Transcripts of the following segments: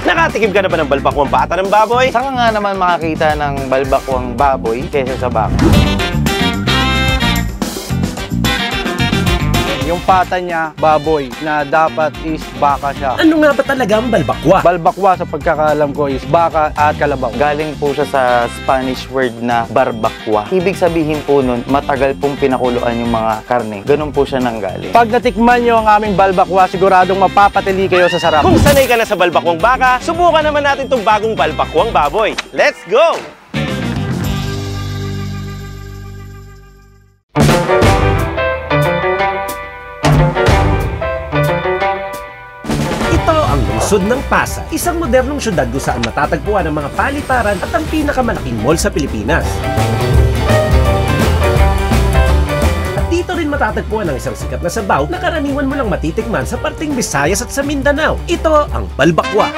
Nakatikim ka na ba ng balbakwang pata ng baboy? Saka nga naman makakita ng balbakwang baboy kaysa sa baka. Yung pata niya, baboy, na dapat is baka siya. Ano nga ba talaga ang balbakwa? Balbakwa sa pagkakaalam ko is baka at kalabaw. Galing po siya sa Spanish word na barbakwa. Ibig sabihin po nun, matagal pong pinakuluan yung mga karne. Ganun po siya nanggaling. Pag natikman nyo ang aming balbakwa, siguradong mapapatili kayo sa sarap. Kung sanay ka na sa balbakwang baka, subukan naman natin itong bagong balbakwang baboy. Let's go! Lungsod ng Pasay, isang modernong syudad kung saan matatagpuan ang mga paliparan at ang pinakamalaking mall sa Pilipinas. At dito rin matatagpuan ang isang sikat na sabaw na karaniwan mo lang matitikman sa parting Visayas at sa Mindanao. Ito ang balbakwa.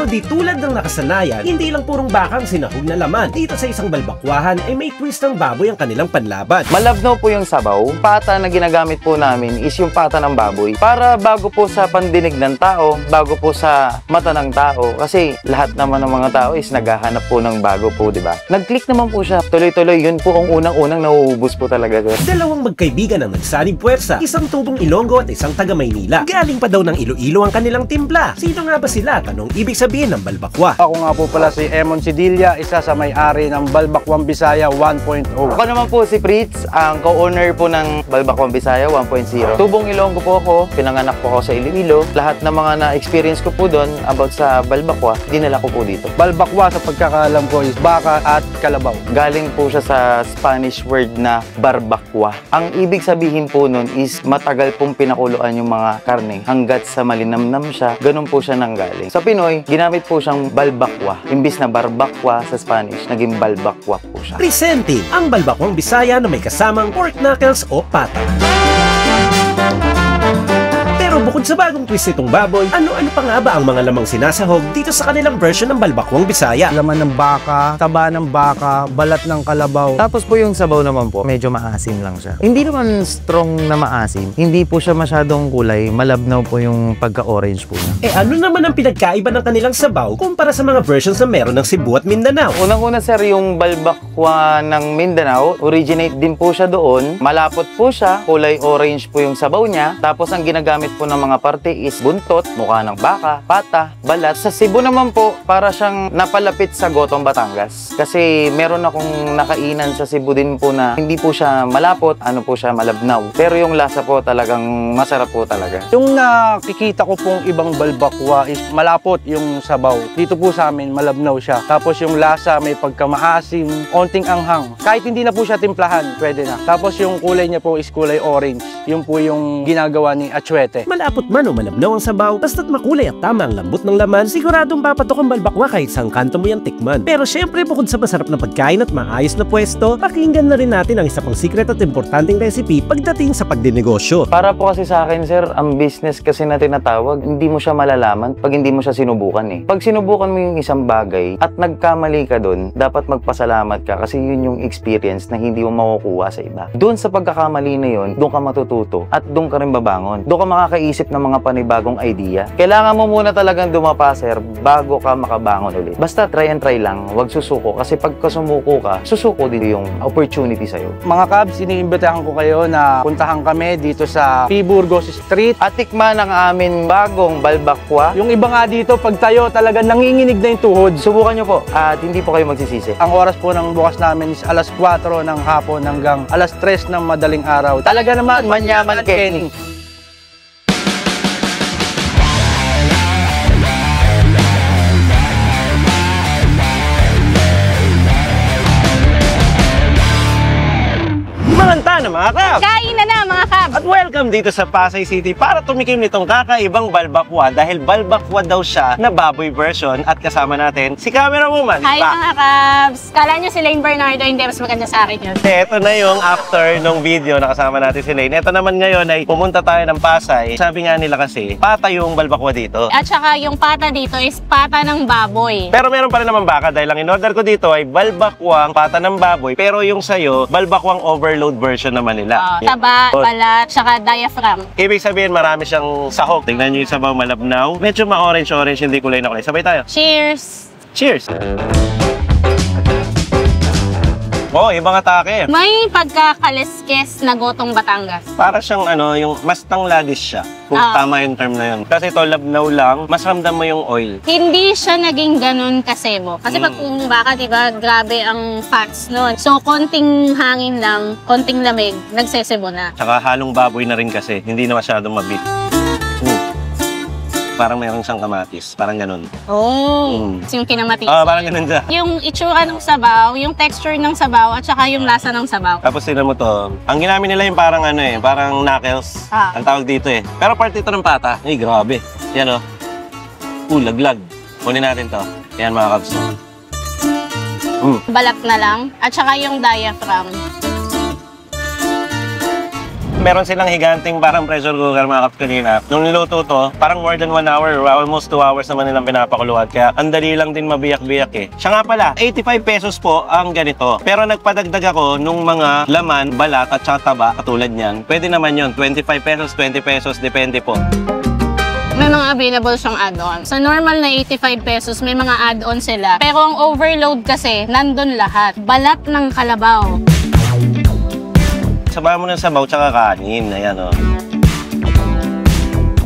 Di tulad ng nakasanayan, hindi lang purong bakang sinahog na laman. Dito sa isang balbakwahan ay may twist ng baboy ang kanilang panlaban. Malabnaw po yung sabaw. Pata na ginagamit po namin is yung pata ng baboy. Para bago po sa pandinig ng tao, bago po sa mata ng tao. Kasi lahat naman ng mga tao is naghahanap po ng bago po, di ba? Nag-click naman po siya. Tuloy-tuloy, yun po ang unang-unang nauubos po talaga. Dalawang magkaibigan ang nagsanib puwersa. Isang tubong Ilonggo at isang taga Maynila. Galing pa daw ng Iloilo ang kanilang timpla. Sino nga ba sila? Tanong ibig sabihin ng balbakwa. Ako nga po pala si Emon Sidilla, isa sa may-ari ng Balbakwang Bisaya 1.0. Ako naman po si Fritz, ang co-owner po ng Balbakwang Bisaya 1.0. Tubong Ilonggo po ako, pinanganak po ako sa Iloilo. Lahat ng mga na-experience ko po doon about sa balbakwa, dinala ko po dito. Balbakwa sa pagkakaalam ko is baka at kalabaw. Galing po siya sa Spanish word na barbakwa. Ang ibig sabihin po nun is matagal pong pinakuluan yung mga karne hanggat sa malinamnam siya, ganun po siya nanggaling. Sa Pinoy, ginamit po siyang balbakwa. Imbis na barbakwa sa Spanish, naging balbakwa po siya. Presenting ang balbakwang Bisaya na may kasamang pork knuckles o pata. Pero bukod sa bagong twist itong baboy, ano-ano pa nga ba ang mga lamang sinasahog dito sa kanilang version ng balbakwang Bisaya? Laman ng baka, taba ng baka, balat ng kalabaw. Tapos po yung sabaw naman po, medyo maasim lang siya. Hindi naman strong na maasim. Hindi po siya masyadong kulay. Malabnaw po yung pagka-orange po niya. Ano naman ang pinagkaiba ng kanilang sabaw kumpara sa mga versions na meron ng Cebu at Mindanao? Unang-una sir, yung balbakwa ng Mindanao, originate din po siya doon. Malapot po siya, kulay orange po yung sabaw niya. Tapos ang ginagamit po ng mga parte is buntot, mukha ng baka, pata, balat. Sa Cebu naman po, para siyang napalapit sa Gotong Batangas. Kasi meron akong nakainan sa Cebu din po na hindi po siya malapot, ano po siya malabnaw. Pero yung lasa po talagang masarap po talaga. Yung nakikita ko pong ibang balbakwa is malapot yung sabaw. Dito po sa amin, malabnaw siya. Tapos yung lasa may pagkamaasim, konting anghang. Kahit hindi na po siya timplahan, pwede na. Tapos yung kulay niya po is kulay orange. Yun po yung ginagawa ni Atsuete. Malapot man o malabnaw ang sabaw, basta't makulay at tama ang lambot ng laman, siguradong papatok ang balbakwa kahit saan kanto mo yung tikman. Pero syempre, bukod sa masarap na pagkain at maayos na pwesto, pakinggan na rin natin ang isa pang secret at importanteng recipe pagdating sa pagdinegosyo. Para po kasi sa akin, sir, ang business kasi na tinatawag, hindi mo siya malalaman pag hindi mo siya sinubukan eh. Pag sinubukan mo yung isang bagay at nagkamali ka doon, dapat magpasalamat ka kasi yun yung experience na hindi mo makukuha sa iba. Doon sa pagkakamali na yun, doon ka matututo at doon ka rin babangon. Doon ka makakaisip ng mga panibagong idea. Kailangan mo muna talagang dumapa, sir, bago ka makabangon ulit. Basta try and try lang, huwag susuko kasi pag sumuko ka, susuko din yung opportunity sa'yo. Mga Kabs, iniimbitahan ko kayo na puntahan kami dito sa P. Burgos Street. At tikman ang amin bagong balbakwa. Yung iba nga dito, pag tayo talaga nanginginig na yung tuhod. Subukan nyo po at hindi po kayo magsisisi. Ang oras po ng bukas namin is alas 4 ng hapon hanggang alas 3 ng madaling araw. Talaga naman, Manyaman Kenny. Maranta na mga Kabs! Kain na mga Kabs! At welcome dito sa Pasay City para tumikim nitong kakaibang balbakwa dahil balbakwa daw siya na baboy version at kasama natin si camera woman. Hi mga Kabs! Kala nyo si Lane Bernardo, hindi mas maganda sa akin yun. Ito na yung after nung video na kasama natin si Lane. Ito naman ngayon ay pumunta tayo ng Pasay. Sabi nga nila kasi, pata yung balbakwa dito. At saka yung pata dito is pata ng baboy. Pero meron pa rin naman baka dahil ang in-order ko dito ay balbakwang pata ng baboy pero yung sayo, balbakwang overload version naman nila. Taba taba, balat, tsaka diaphragm. Ibig sabihin, marami siyang sahog. Tingnan nyo yung sabaw malabnaw. Medyo ma-orange-orange, hindi kulay na kulay. Sabay tayo. Cheers! Cheers! Oh, ibang atake. May pagkakaliskes na gotong Batangas. Para siyang yung mas tangladis siya. Kung Ah. tama yung term na yun. Kasi ito, labnaw lang, mas ramdam mo yung oil. Hindi siya naging ganun kasebo. Kasi pag kung baka, diba, grabe ang fats nun. So, konting hangin lang, konting lamig, nagsesebo na. Tsaka halong baboy na rin kasi. Hindi na masyadong mabit. Parang mayroong siyang kamatis. Parang ganun. Oh, yung kinamati. Parang ganun siya. Yung itsura ng sabaw, yung texture ng sabaw, at saka yung lasa ng sabaw. Tapos sila mo to. Ang ginamit nila yung parang parang knuckles. Ah. Ang tawag dito eh. Pero part ito ng pata. Ay, grabe. Yan laglag. Kunin natin to. Yan mga kabs. Balat na lang, at saka yung diaphragm. Meron silang higanting parang pressure cooker mga kaps kanina. Nung niluto to, parang more than 1 hour, almost 2 hours naman nilang pinapakuluan. Kaya ang dali lang din mabiyak-biyak eh. Siya nga pala, 85 pesos po ang ganito. Pero nagpadagdag ako nung mga laman, balat at saka taba, katulad niyan. Pwede naman yun, 25 pesos, 20 pesos, depende po. May mga available siyang add-on. Sa normal na 85 pesos, may mga add-on sila. Pero ang overload kasi, nandun lahat. Balat ng kalabaw. Sabahan mo ng sabaw tsaka kanin. Ayan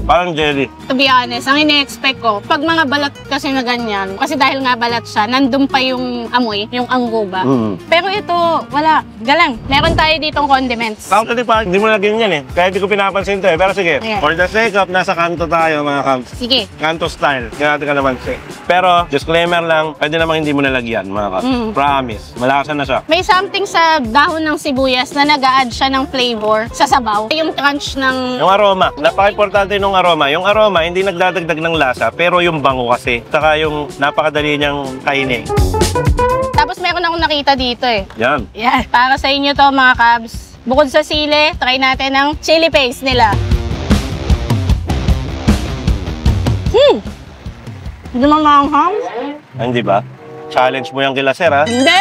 Parang jelly. To be honest, ang ine-expect ko, pag mga balat kasi na ganyan, kasi dahil nga balat siya, nandun pa yung amoy, yung angguba. Pero ito, wala. Galang. Meron tayo ditong condiments. Actually, parang hindi mo lagyan yan eh. Kaya di ko pinapansin to eh. Pero sige, Yeah. for the sake of, nasa kanto tayo mga kabs. Sige. Kanto style. Kaya natin ka naman siya. Pero, disclaimer lang, pwede namang hindi mo nalagyan mga kabs. Promise. Malakasan na siya. May something sa dahon ng sibuyas na nag-a-add siya ng flavor sa sabaw. Yung crunch ng... Yung aroma, napaka-importante nung aroma. Yung aroma, hindi nagdadagdag ng lasa, pero yung bango kasi. Saka yung napakadali niyang kainin. Tapos meron akong nakita dito eh. Yan. Yan. Para sa inyo to mga kabs. Bukod sa sili, try natin ang chili paste nila. Hindi mo maanghang? Ay, hindi ba? Challenge mo yung kila sir, ha? Hindi!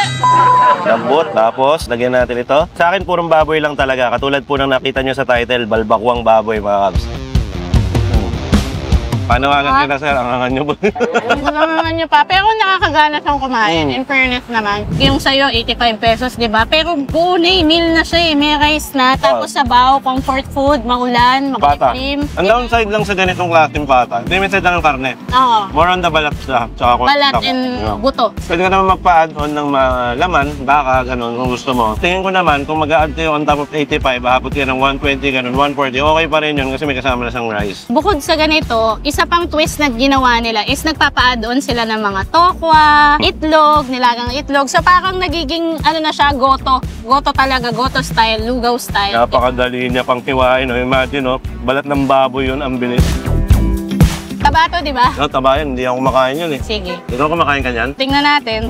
Lambot, tapos lagyan natin ito. Sa akin, purong baboy lang talaga. Katulad po ng nakita nyo sa title, balbakwang baboy, mga kabs. Panawagan nila, sir. Ang angan nyo po. Naman nyo pa. Pero nakakagana siyang kumain. In fairness naman. Yung sa'yo, 85 pesos, di ba? Pero buo na eh. Meal na siya eh. May rice na. Tapos sabaw, comfort food, maulan, Pata. makulim. Ang downside lang sa ganitong klaseng pata, limited lang ang karne. Oo. More on the balat siya. Tsaka Balat and buto. Pwede ka naman magpa-add-on ng mga laman, baka, ganun, kung gusto mo. Tingin ko naman, kung mag-a-add kayo on top of 85, aabot kayo ng 120, ganun, 140, okay pa rin yun kasi may kasama na siyang rice. Bukod sa ganito, isa pang twist na ginawa nila is nagpapa-add-on sila ng mga tokwa, itlog, nilagang itlog. So parang nagiging, ano na siya, goto. Goto talaga, goto style, lugaw style. Napakadali niya pang tiwain. No? Imagine, no? Balat ng baboy yun, ang bilis. Tabato, di ba? No, tabayan, hindi ako kumakain yun eh. Sige. Ikaw kumakain ka niyan? Tingnan natin.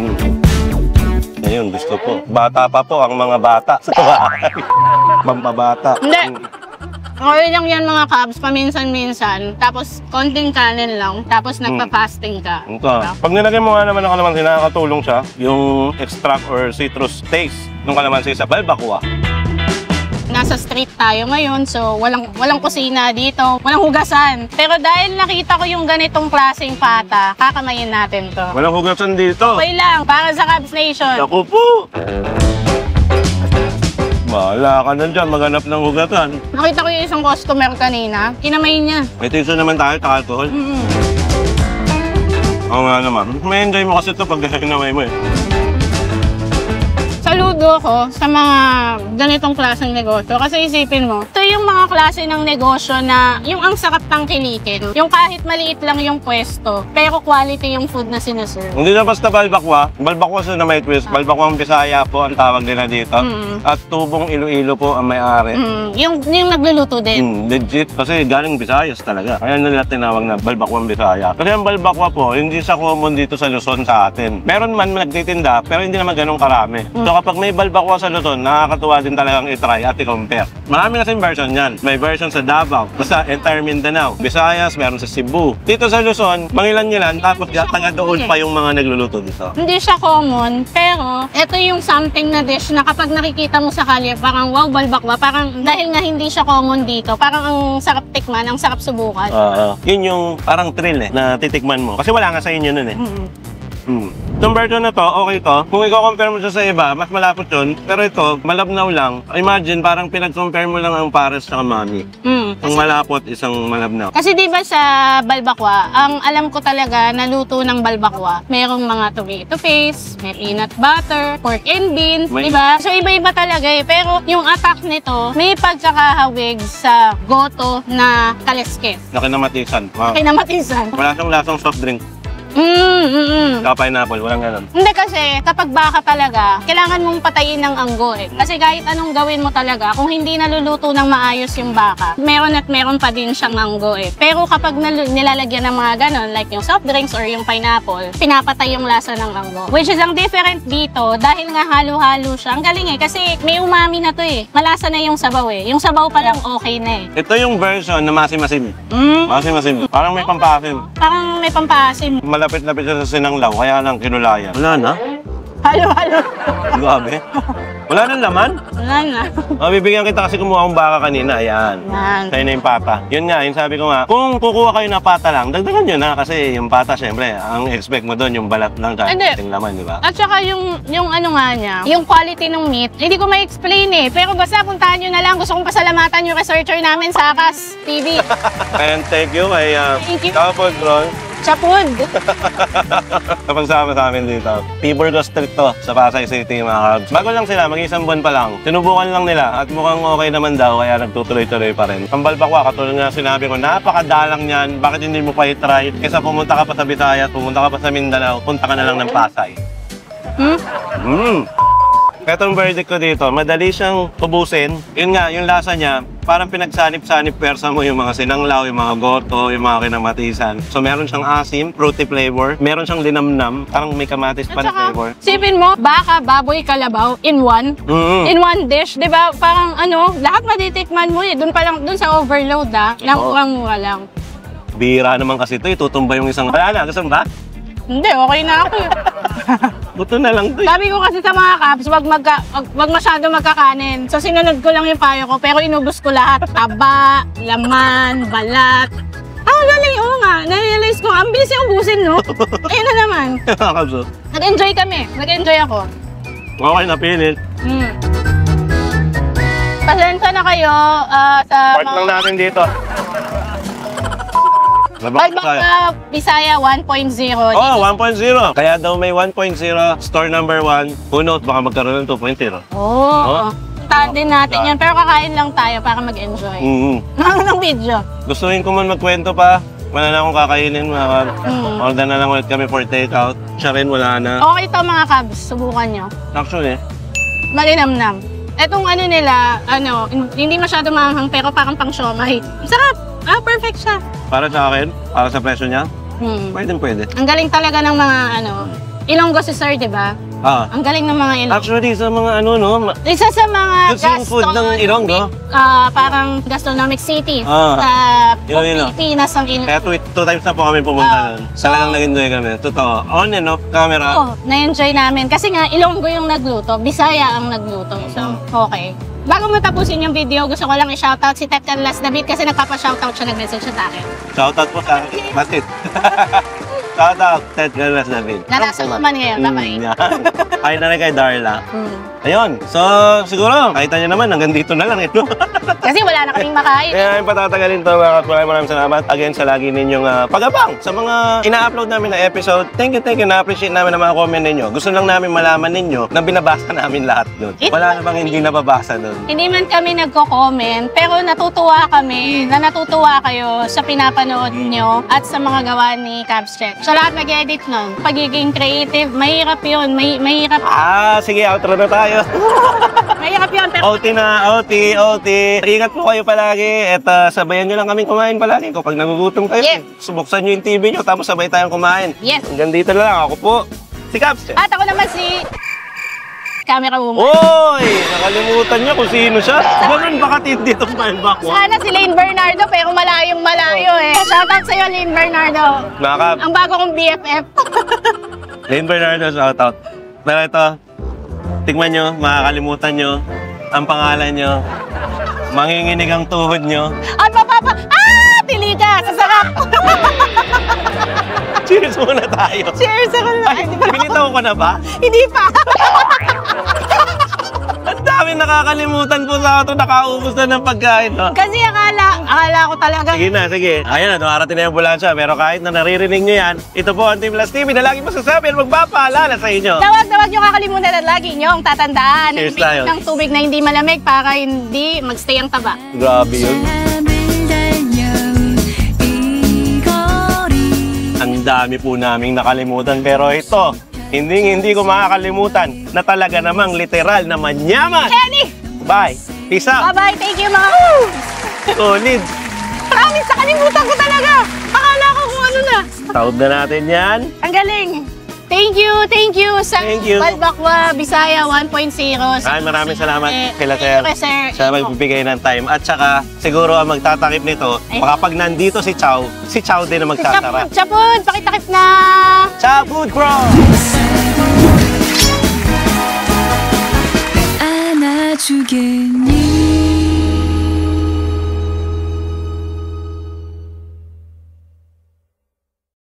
Ngayon, gusto po. Bata pa po ang mga bata sa bahay. Pampabata. Hindi. Okay lang yan mga kabs, paminsan-minsan. Tapos konting kanin lang. Tapos nagpa-fasting ka. Ito. Pag nilagay mo nga naman ng kalamansi, nakakatulong siya. Yung extract or citrus taste ng kalamansi sa balbacoa. Nasa street tayo ngayon, so walang kusina dito, walang hugasan. Pero dahil nakita ko yung ganitong klaseng pata, kakamayin natin to. Walang hugasan dito. Okay lang, para sa Cubs Nation. Naku po! Bahala ka na dyan, maghanap ng hugatan. Nakita ko yung isang customer kanina, kinamay niya. May tinso naman tayo, alcohol. Oo nga naman. May enjoy mo kasi ito pag hinamay mo eh. Saludo ako sa mga ganitong klaseng negosyo. Kasi isipin mo, ito yung mga klase ng negosyo na yung ang sarap tangkilikin. Yung kahit maliit lang yung pwesto, pero quality yung food na sinaserve. Hindi na basta balbakwa. Balbakwa sa na may twist. Balbakwang Bisaya po ang tawag nila dito. At tubong Iloilo po ang may-ari. Yung nagluluto din. Legit. Kasi galing Visayas talaga. Kaya nila tinawag na balbakwang Bisaya. Kasi ang balbakwa po, hindi siya common dito sa Luzon sa atin. Meron man nagtitinda, pero hindi naman ganun karami. So kapag may balbakwa sa Luzon, nakakatuwa din talagang i-try at i-compare. Marami kasing version yan. May version sa Davao, basta entire Mindanao, Visayas, meron sa Cebu. Dito sa Luzon, mangilan-ngilan, tapos taga doon pa yung mga nagluluto dito. Hindi siya common, pero ito yung something na dish na kapag nakikita mo sa kalye, parang wow, balbakwa. Parang dahil nga hindi siya common dito, parang ang sarap tikman, ang sarap subukan. Yun yung parang thrill na titikman mo. Kasi wala nga sa inyo nun eh. Itong version na to, okay to. Kung i-compare mo siya sa iba, mas malapot yun. Pero ito, malabnaw lang. Imagine, parang pinag-compare mo lang ang pares sa mami. Ang malapot, isang malabnaw. Kasi di ba sa balbakwa, ang alam ko talaga na luto ng balbakwa, merong mga tomato paste, may peanut butter, pork and beans, di ba? So iba-iba talaga eh. Pero yung attack nito, may pagkakahawig sa goto na kaliskis. Nakinamatisan. Wow. Kinamatisan. Wala siyang lasang soft drink. Saka pineapple, walang ganun. Hindi kasi, kapag baka talaga, kailangan mong patayin ng anggo eh. Kasi kahit anong gawin mo talaga, kung hindi naluluto ng maayos yung baka, meron at meron pa din siyang anggo eh. Pero kapag nilalagyan ng mga ganon, like yung soft drinks or yung pineapple, pinapatay yung lasa ng anggo. Which is ang different dito, dahil nga halo-halo siya. Ang galing eh, kasi may umami na to eh. Malasa na yung sabaw eh. Yung sabaw pa lang okay na eh. Ito yung version na masim-masim. Masim-masim. Parang may pampasim. Parang may pampasim. Malapit-lapit siya sa sinanglaw, kaya lang kinulayan. Wala na? Halo-halo. Grabe. Wala nang laman? Wala na. Bibigyan kita kasi kumuha akong baka kanina. Ayan. Yan. Sa'yo na yung pata. Yun nga, yung sabi ko nga, kung kukuha kayo na pata lang, dagdagan nyo na kasi yung pata, syempre, ang expect mo doon, yung balat lang kahit yung laman, di ba? At saka yung ano nga niya, yung quality ng meat, hindi ko ma-explain eh. Pero basta puntahan nyo na lang. Gusto kong pasalamatan yung researcher namin sa Akas TV. And thank you kay Thank you. Kapag Ron. Chapud. Kapag sama sa amin dito. P-Burgos Street to sa Pasay City, mga kabs. Bago lang sila, mag-isang buwan pa lang. Sinubukan lang nila at mukhang okay naman daw kaya nagtutuloy-tuloy pa rin. Ang balbakwa, katulad nga sinabi ko, napakadalang niyan. Bakit hindi mo pa i-try? Kesa pumunta ka pa sa Visayas, pumunta ka pa sa Mindanao, punta ka na lang ng Pasay. Etong verdict ko dito, madali siyang ubusin. Yun nga, yung lasa niya, parang pinagsanip-sanip persa mo yung mga sinanglaw, yung mga goto, yung mga kinamatisan. So meron siyang asim, fruity flavor. Meron siyang linamnam, parang may kamatis pa na flavor. Sipin mo, baka, baboy, kalabaw, in one. In one dish, di ba? Parang ano, lahat matitikman mo eh. Doon pa lang, doon sa overload lang mura lang. Bira naman kasi ito, itutumba yung isang... Wala na, gusto mo ba? Hindi, okay na ako eh. Buto na lang to. Sabi ko kasi sa mga Cubs, wag masyado magkakanin. So sinunod ko lang yung payo ko, pero inubos ko lahat. Taba, laman, balat. Galing, oo nga. Na-realize ko, ang bilis yung ubusin, no? Ayun na naman. Nag-enjoy kami. Nag-enjoy ako. Okay, napilit. Pasensya na kayo sa Part lang natin dito. Balbakwa Bisaya 1.0. Oh, 1.0. Kaya daw may 1.0, store number 1. Who knows, baka magkaroon ng 2.0. Oo. Tahan din natin yan, pero kakain lang tayo para mag-enjoy. Ng video. Gustuhin ko man magkwento pa. Wala na akong kakainin, mga Cubs. Order na lang ulit kami for takeout. Siya rin, wala na. Okay to mga Cubs, subukan nyo. Actually, Malinamnam. Etong ano nila, hindi masyado maanghang pero parang pang siomay. Sarap! Perfect siya. para sa akin, para sa presyo niya, pwede. Ang galing talaga ng mga Ilonggo si Sir, di ba? Ang galing ng mga Ilonggo. Actually, sa mga Isa sa mga yung food ng Ilonggo. Parang gastronomic city sa Pilipinas ang Ilonggo. Kaya two times na po kami pumunta nun. Talagang nag-enjoy kami. Totoo. On and off camera. Na-enjoy namin. Kasi nga, Ilonggo yung nagluto. Bisaya ang nagluto. So, okay. Bago mo tapusin yung video, gusto ko lang i-shoutout si Ted Canlas David kasi nagpapa-shoutout siya, nag-message siya sa akin. Shoutout po sa Batit. Shoutout, Ted Canlas David. Nasa man ngayon, bye-bye. Ay na rin kay Darla. Ayun, so siguro, kahit nyo naman, hanggang dito na lang ito. Kasi wala na kaming makain. Kaya yung patatagalin to, mga kapatid, maraming salamat again sa lagi ninyong pag-abang sa mga ina-upload namin na episode. Thank you, na-appreciate namin ang mga comment ninyo. Gusto lang namin malaman ninyo na binabasa namin lahat doon. Wala na bang hindi nababasa doon? Hindi man kami nagko-comment, pero natutuwa kami na natutuwa kayo sa pinapanood nyo at sa mga gawa ni Cubs Check. Sa lahat nag-edit nun, pagiging creative, mahirap yun. Mahirap. Sige, outro na tayo. Mahirap yun, pero... OT na, OT. Ingat po kayo palagi at sabayan nyo lang kaming kumain palagi. Kapag nagugutom kayo, subuksan nyo yung TV nyo tapos sabay tayong kumain. Yes. Hanggang dito na lang. Ako po, si Cubs Check. At ako naman si... camera woman. Oy! Nakalimutan niya kung sino siya. Ganun ba katindi itong balbakwa? Sana si Lane Bernardo, pero malayong malayo eh. Shoutout sa'yo, Lane Bernardo. Nakaka... Ang bago kong BFF. Lane Bernardo, shoutout. Pero ito, tignan nyo, makakalimutan nyo ang pangalan nyo. Manginginig ang tuhod nyo. At mapapa... Ah! Pili ka! Sasarap! Cheers muna tayo. Cheers! Ako na. Ay, binitaw ko na ba? Hindi pa. Ang dami nakakalimutan po sa ito. Nakaubos na ng pagkain. No? Kasi akala ko talaga. Sige na, sige. Ayan na, dumarating na yung ambulansya. Pero kahit na naririnig nyo yan, ito po ang Team Plus TV na lagi masasabi at magpapaalala sa inyo. Tawag nyo kakalimutan at lagi nyo ang tatandaan. Cheers Uminom tayo. ng tubig na hindi malamig para hindi magstay ang taba. Grabe yun. Ang dami po naming nakalimutan. Pero ito, hindi ko makakalimutan na talaga namang literal na manyaman. Kenny! Bye. Peace out. Bye-bye. Thank you mga... Solid. Promise, nakalimutan ko talaga. Akala ko kung ano na. Taob na natin yan. Ang galing. Thank you sa Thank you. Balbakwa Bisaya 1.0. Ay, maraming salamat kila Thank you, sir. sir. Siya magbibigay ng time. At saka, siguro ang magtatakip nito, baka pag nandito si Chow din ang magtatara. Chapud, pakitakip na. Chow Food Bro! 안아주겠니